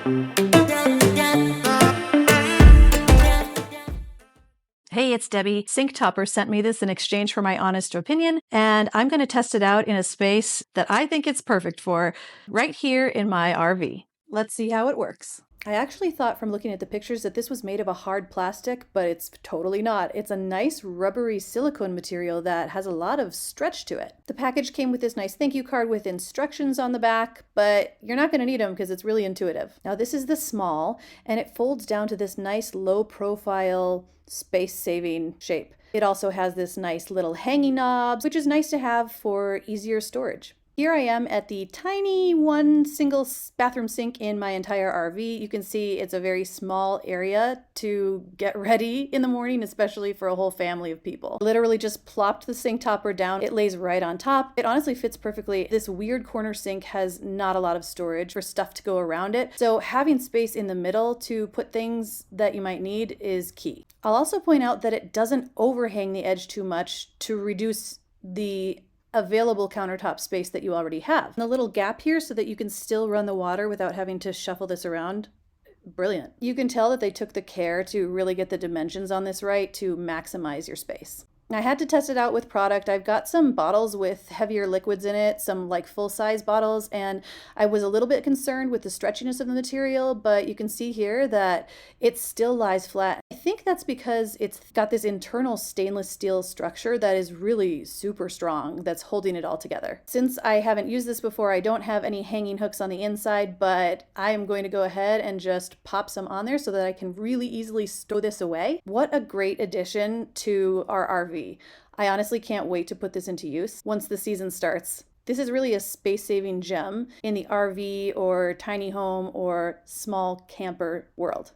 Hey, it's Debbie. Sink Topper sent me this in exchange for my honest opinion, and I'm going to test it out in a space that I think it's perfect for, right here in my RV. Let's see how it works. I actually thought from looking at the pictures that this was made of a hard plastic, but it's totally not. It's a nice rubbery silicone material that has a lot of stretch to it. The package came with this nice thank you card with instructions on the back, but you're not going to need them because it's really intuitive. Now this is the small, and it folds down to this nice low profile, space-saving shape. It also has this nice little hanging knobs, which is nice to have for easier storage. Here I am at the tiny one single bathroom sink in my entire RV. You can see it's a very small area to get ready in the morning, especially for a whole family of people. Literally just plopped the sink topper down. It lays right on top. It honestly fits perfectly. This weird corner sink has not a lot of storage for stuff to go around it. So having space in the middle to put things that you might need is key. I'll also point out that it doesn't overhang the edge too much to reduce the available countertop space that you already have. And a little gap here so that you can still run the water without having to shuffle this around. Brilliant. You can tell that they took the care to really get the dimensions on this right to maximize your space. I had to test it out with product. I've got some bottles with heavier liquids in it, some like full-size bottles, and I was a little bit concerned with the stretchiness of the material, but you can see here that it still lies flat. I think that's because it's got this internal stainless steel structure that is really super strong that's holding it all together. Since I haven't used this before, I don't have any hanging hooks on the inside, but I am going to go ahead and just pop some on there so that I can really easily stow this away. What a great addition to our RV. I honestly can't wait to put this into use once the season starts. This is really a space-saving gem in the RV or tiny home or small camper world.